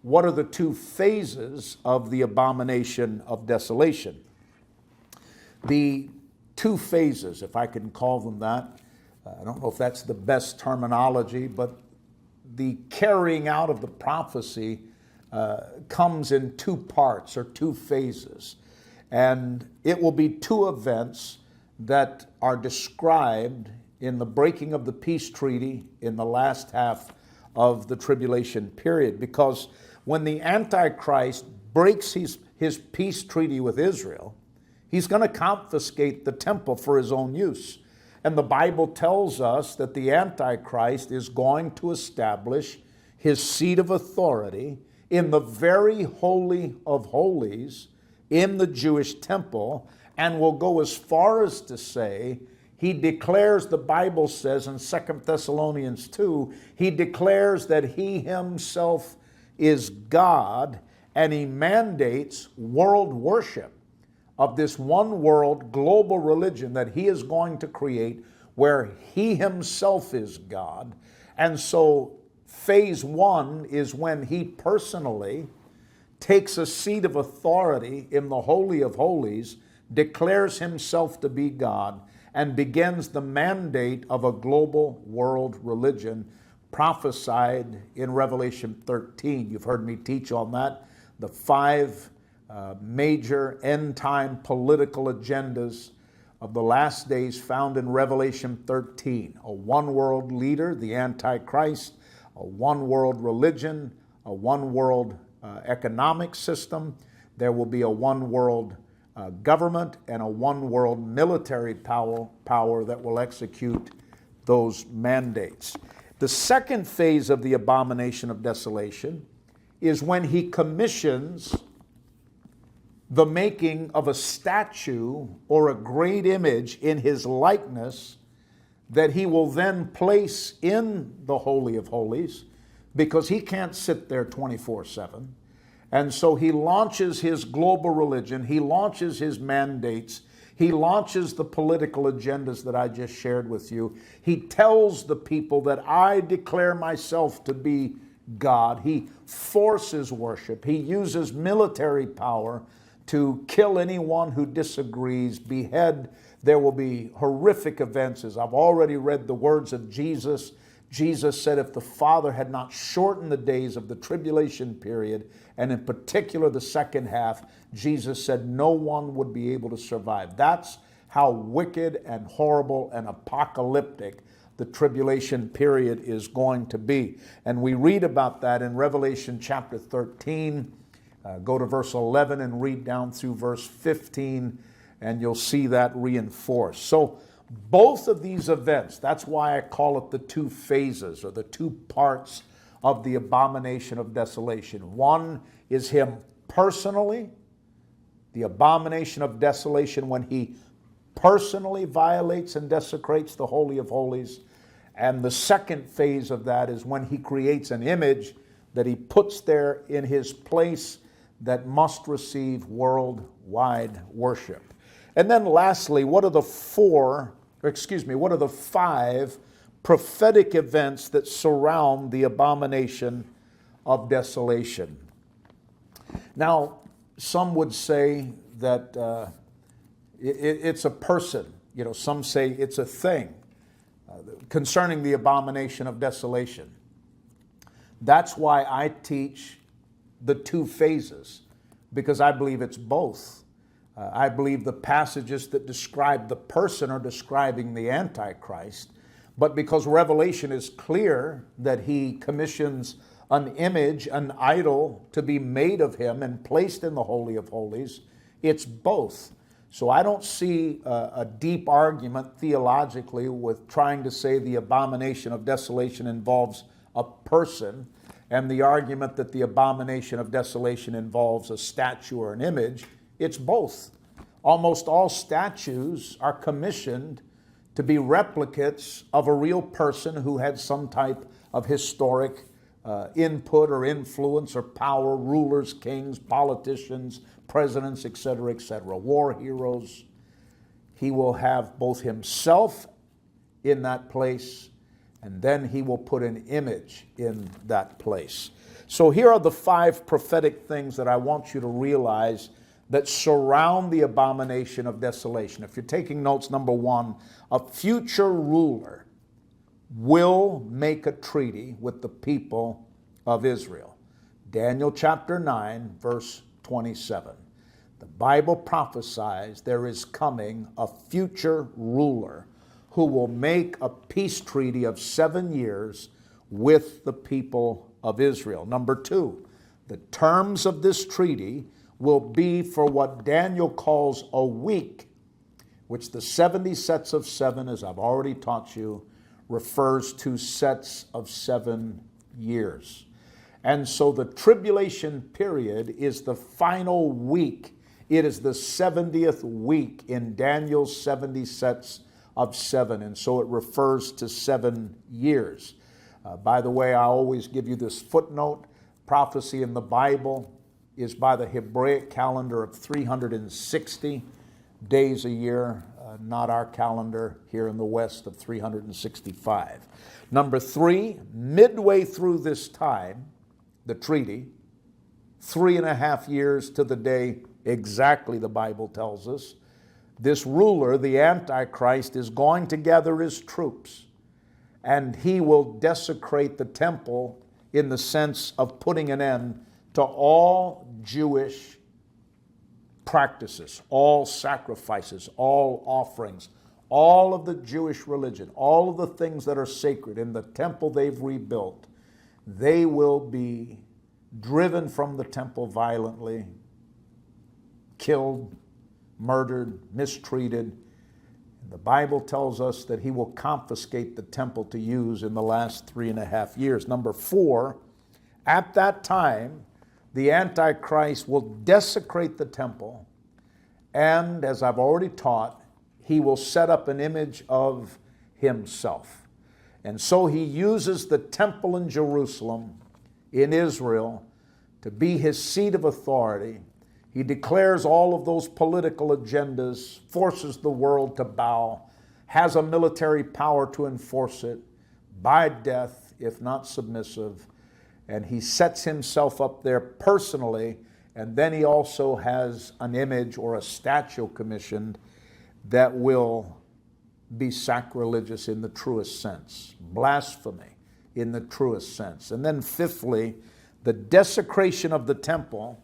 what are the two phases of the abomination of desolation? The two phases, if I can call them that, I don't know if that's the best terminology, but the carrying out of the prophecy comes in two parts or two phases. And it will be two events that are described in the breaking of the peace treaty in the last half of the tribulation period. Because when the Antichrist breaks his peace treaty with Israel, he's going to confiscate the temple for his own use. And the Bible tells us that the Antichrist is going to establish his seat of authority in the very Holy of Holies in the Jewish temple, and will go as far as to say, he declares, the Bible says in 2 Thessalonians 2, he declares that he himself is God, and he mandates world worship of this one world global religion that he is going to create, where he himself is God. And so phase one is when he personally takes a seat of authority in the Holy of Holies, declares himself to be God, and begins the mandate of a global world religion prophesied in Revelation 13. You've heard me teach on that. The five major end-time political agendas of the last days found in Revelation 13. A one-world leader, the Antichrist, a one-world religion, a one-world economic system. There will be a one-world government and a one-world military power that will execute those mandates. The second phase of the abomination of desolation is when he commissions the making of a statue or a great image in his likeness that he will then place in the Holy of Holies, because he can't sit there 24/7. And so he launches his global religion, he launches his mandates, he launches the political agendas that I just shared with you. He tells the people that I declare myself to be God. He forces worship. He uses military power to kill anyone who disagrees, behead. There will be horrific events. As I've already read the words of Jesus, Jesus said if the Father had not shortened the days of the tribulation period, and in particular the second half, Jesus said no one would be able to survive. That's how wicked and horrible and apocalyptic the tribulation period is going to be. And we read about that in Revelation chapter 13. Go to verse 11 and read down through verse 15, and you'll see that reinforced. So both of these events, that's why I call it the two phases or the two parts of the abomination of desolation. One is him personally, the abomination of desolation when he personally violates and desecrates the Holy of Holies. And the second phase of that is when he creates an image that he puts there in his place that must receive worldwide worship. And then lastly, what are the five prophetic events that surround the abomination of desolation? Now, some would say that it's a person. You know, some say it's a thing concerning the abomination of desolation. That's why I teach the two phases, because I believe it's both. I believe the passages that describe the person are describing the Antichrist, but because Revelation is clear that he commissions an image, an idol, to be made of him and placed in the Holy of Holies, it's both. So I don't see a deep argument theologically with trying to say the abomination of desolation involves a person, and the argument that the abomination of desolation involves a statue or an image. It's both. Almost all statues are commissioned to be replicates of a real person who had some type of historic input or influence or power, rulers, kings, politicians, presidents, etc., war heroes. He will have both himself in that place, and then he will put an image in that place. So here are the 5 prophetic things that I want you to realize that surround the abomination of desolation. If you're taking notes, number 1, a future ruler will make a treaty with the people of Israel. Daniel chapter 9, verse 27. The Bible prophesies there is coming a future ruler who will make a peace treaty of 7 years with the people of Israel. Number 2, the terms of this treaty will be for what Daniel calls a week, which the 70 sets of 7, as I've already taught you, refers to sets of 7 years. And so the tribulation period is the final week. It is the 70th week in Daniel's 70 sets of 7, and so it refers to 7 years. By the way, I always give you this footnote. Prophecy in the Bible is by the Hebraic calendar of 360 days a year, not our calendar here in the West of 365. Number 3, midway through this time, the treaty, 3.5 years to the day exactly, the Bible tells us, this ruler, the Antichrist, is going to gather his troops, and he will desecrate the temple in the sense of putting an end to all Jewish practices, all sacrifices, all offerings, all of the Jewish religion, all of the things that are sacred in the temple they've rebuilt. They will be driven from the temple violently, killed, murdered, mistreated. The Bible tells us that he will confiscate the temple to use in the last 3.5 years. Number 4, at that time, the Antichrist will desecrate the temple, and as I've already taught, he will set up an image of himself. And so he uses the temple in Jerusalem, in Israel, to be his seat of authority. He declares all of those political agendas, forces the world to bow, has a military power to enforce it by death, if not submissive. And he sets himself up there personally, and then he also has an image or a statue commissioned that will be sacrilegious in the truest sense, blasphemy in the truest sense. And then fifthly, the desecration of the temple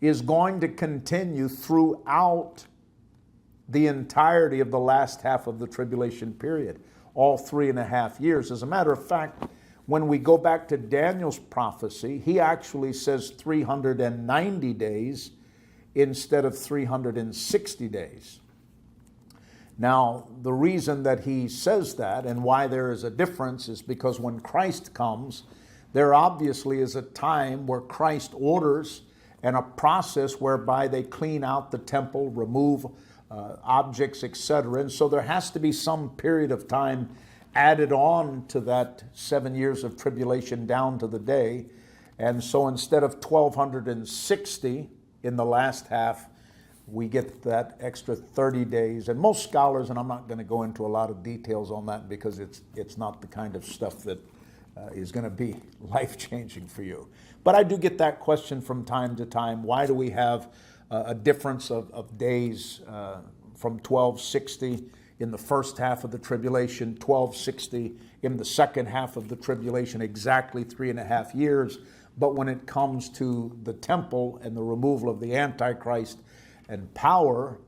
is going to continue throughout the entirety of the last half of the tribulation period, all 3.5 years. As a matter of fact, when we go back to Daniel's prophecy, he actually says 390 days instead of 360 days. Now, the reason that he says that and why there is a difference is because when Christ comes, there obviously is a time where Christ orders and a process whereby they clean out the temple, remove objects, etc. And so there has to be some period of time added on to that 7 years of tribulation down to the day. And so instead of 1260 in the last half, we get that extra 30 days. And most scholars, and I'm not going to go into a lot of details on that because it's not the kind of stuff that is going to be life-changing for you. But I do get that question from time to time. Why do we have a difference of days from 1260 in the first half of the tribulation, 1260 in the second half of the tribulation, exactly 3.5 years. But when it comes to the temple and the removal of the Antichrist and power,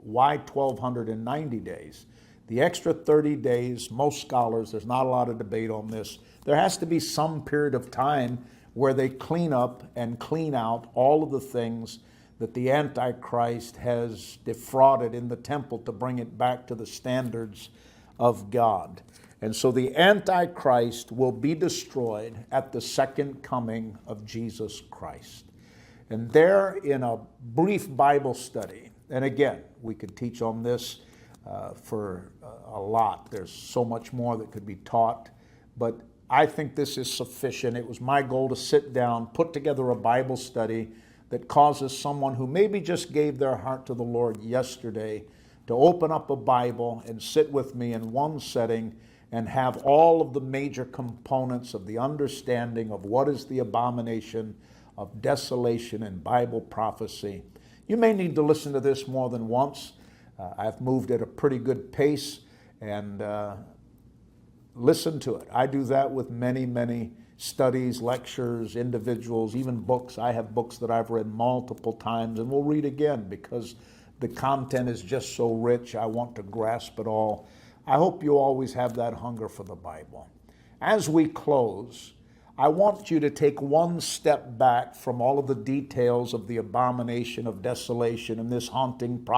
why 1290 days? The extra 30 days, most scholars, there's not a lot of debate on this, there has to be some period of time where they clean up and clean out all of the things that the Antichrist has defrauded in the temple to bring it back to the standards of God. And so the Antichrist will be destroyed at the second coming of Jesus Christ. And there, in a brief Bible study, and again, we could teach on this for a lot. There's so much more that could be taught, but I think this is sufficient. It was my goal to sit down, put together a Bible study that causes someone who maybe just gave their heart to the Lord yesterday to open up a Bible and sit with me in one setting and have all of the major components of the understanding of what is the abomination of desolation in Bible prophecy. You may need to listen to this more than once. I've moved at a pretty good pace, and listen to it. I do that with many studies, lectures, individuals, even books. I have books that I've read multiple times and will read again because the content is just so rich. I want to grasp it all. I hope you always have that hunger for the Bible. As we close, I want you to take one step back from all of the details of the abomination of desolation and this haunting prophecy.